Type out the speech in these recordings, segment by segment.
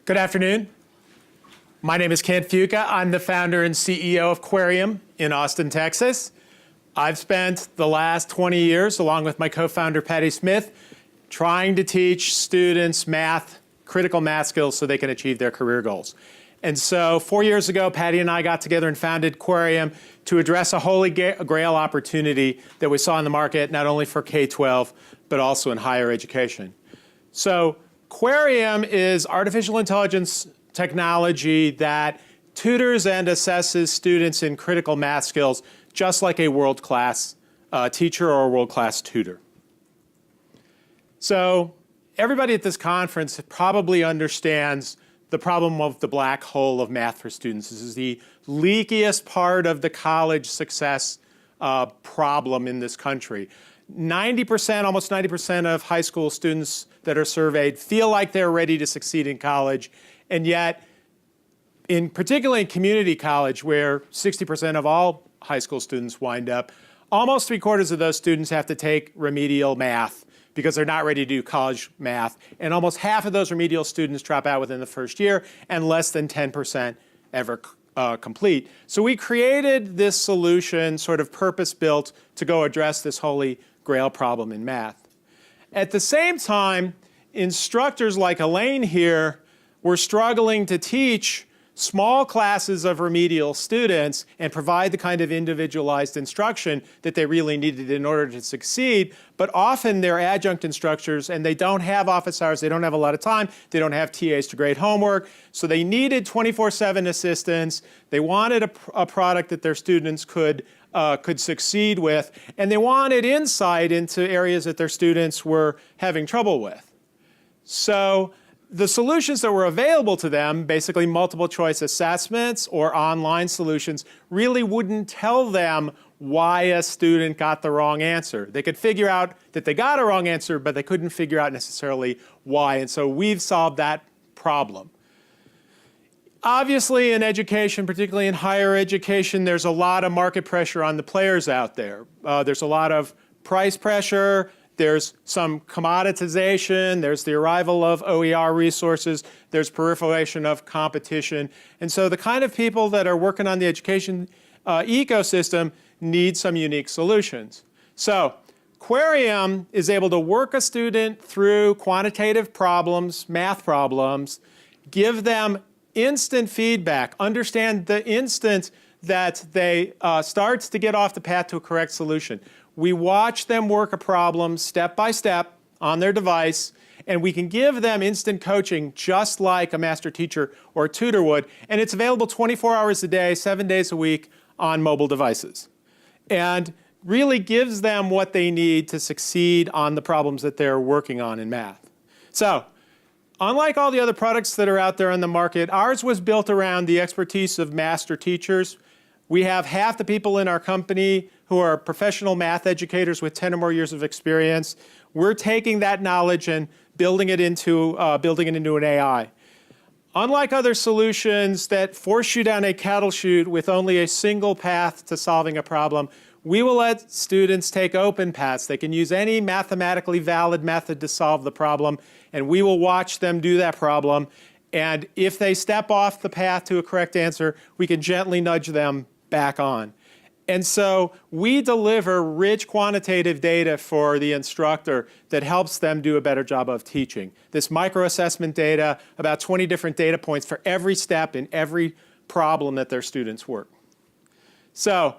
Good afternoon. My name is Kent Fuca. I'm the founder and CEO of Querium in Austin, Texas. I've spent the last 20 years, along with my co-founder Patty Smith, trying to teach students math, critical math skills so they can achieve their career goals. And so 4 years ago, Patty and I got together and founded Querium to address a holy grail opportunity that we saw in the market, not only for K-12, but also in higher education. So Querium is artificial intelligence technology that tutors and assesses students in critical math skills, just like a world-class teacher or a world-class tutor. So everybody at this conference probably understands the problem of the black hole of math for students. This is the leakiest part of the college success problem in this country. 90%, almost 90% of high school students that are surveyed feel like they're ready to succeed in college, and yet, particularly in community college, where 60% of all high school students wind up, almost 3/4 of those students have to take remedial math because they're not ready to do college math, and almost half of those remedial students drop out within the first year, and less than 10% ever complete. So we created this solution, sort of purpose-built, to go address this holy grail problem in math. At the same time, instructors like Elaine here were struggling to teach small classes of remedial students and provide the kind of individualized instruction that they really needed in order to succeed. But often they're adjunct instructors and they don't have office hours, they don't have a lot of time, they don't have TAs to grade homework, so they needed 24/7 assistance. They wanted a product that their students could succeed with, and they wanted insight into areas that their students were having trouble with. So the solutions that were available to them, basically multiple choice assessments or online solutions, really wouldn't tell them why a student got the wrong answer. They could figure out that they got a wrong answer, but they couldn't figure out necessarily why. And so we've solved that problem. Obviously, in education, particularly in higher education, there's a lot of market pressure on the players out there. There's a lot of price pressure. There's some commoditization, there's the arrival of OER resources, there's proliferation of competition. And so the kind of people that are working on the education ecosystem need some unique solutions. So Querium is able to work a student through quantitative problems, math problems, give them instant feedback, understand the instant that they start to get off the path to a correct solution. We watch them work a problem step by step on their device, and we can give them instant coaching just like a master teacher or tutor would, and it's available 24 hours a day, 7 days a week on mobile devices. And really gives them what they need to succeed on the problems that they're working on in math. So, unlike all the other products that are out there on the market, ours was built around the expertise of master teachers. We have half the people in our company who are professional math educators with 10 or more years of experience. We're taking that knowledge and building it into an AI. Unlike other solutions that force you down a cattle chute with only a single path to solving a problem, we will let students take open paths. They can use any mathematically valid method to solve the problem, and we will watch them do that problem. And if they step off the path to a correct answer, we can gently nudge them back on. And so we deliver rich quantitative data for the instructor that helps them do a better job of teaching. This micro-assessment data, about 20 different data points for every step in every problem that their students work. So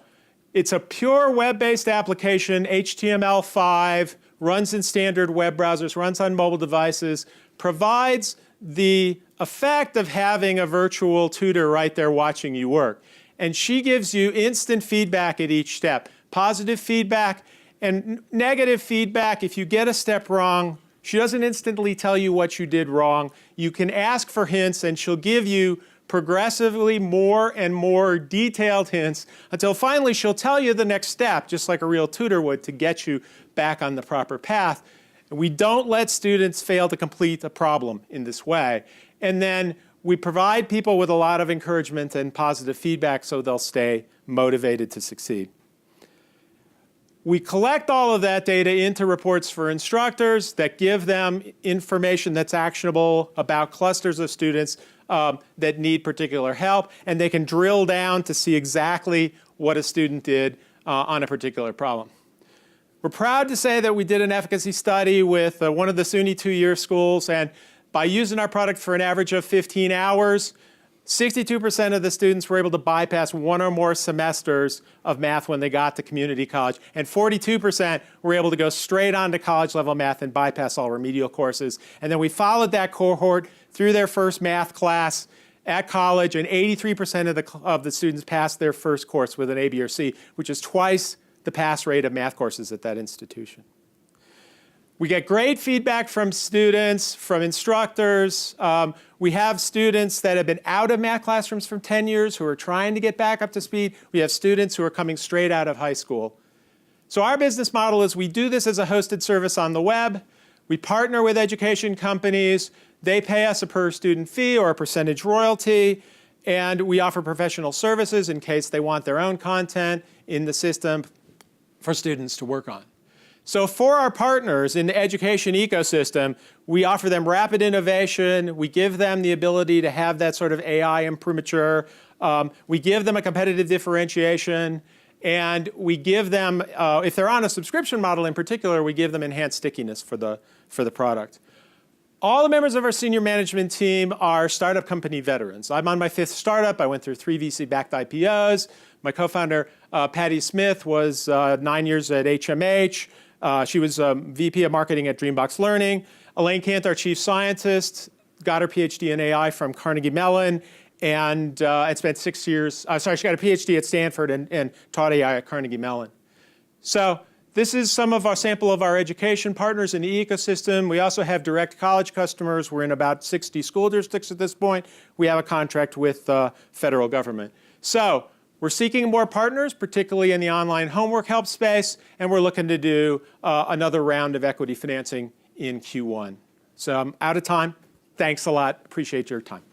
it's a pure web-based application, HTML5, runs in standard web browsers, runs on mobile devices, provides the effect of having a virtual tutor right there watching you work. And she gives you instant feedback at each step. Positive feedback and negative feedback. If you get a step wrong, she doesn't instantly tell you what you did wrong. You can ask for hints and she'll give you progressively more and more detailed hints until finally she'll tell you the next step, just like a real tutor would, to get you back on the proper path. We don't let students fail to complete a problem in this way. And then we provide people with a lot of encouragement and positive feedback so they'll stay motivated to succeed. We collect all of that data into reports for instructors that give them information that's actionable about clusters of students that need particular help, and they can drill down to see exactly what a student did on a particular problem. We're proud to say that we did an efficacy study with one of the SUNY two-year schools, and by using our product for an average of 15 hours, 62% of the students were able to bypass one or more semesters of math when they got to community college, and 42% were able to go straight on to college-level math and bypass all remedial courses. And then we followed that cohort through their first math class at college, and 83% of the students passed their first course with an A, B, or C, which is twice the pass rate of math courses at that institution. We get great feedback from students, from instructors. We have students that have been out of math classrooms for 10 years who are trying to get back up to speed. We have students who are coming straight out of high school. So our business model is we do this as a hosted service on the web. We partner with education companies. They pay us a per student fee or a percentage royalty. And we offer professional services in case they want their own content in the system for students to work on. So for our partners in the education ecosystem, we offer them rapid innovation. We give them the ability to have that sort of AI imprimatur. We give them a competitive differentiation. And we give them, if they're on a subscription model in particular, we give them enhanced stickiness for the product. All the members of our senior management team are startup company veterans. I'm on my 5th startup. I went through 3 VC-backed IPOs. My co-founder, Patty Smith, was 9 years at HMH. She was VP of Marketing at Dreambox Learning. Elaine Kant, our Chief Scientist, got her PhD in AI from Carnegie Mellon and spent 6 years, she got a PhD at Stanford and taught AI at Carnegie Mellon. So this is some of our sample of our education partners in the ecosystem. We also have direct college customers. We're in about 60 school districts at this point. We have a contract with the federal government. So we're seeking more partners, particularly in the online homework help space, and we're looking to do another round of equity financing in Q1. So I'm out of time. Thanks a lot. Appreciate your time.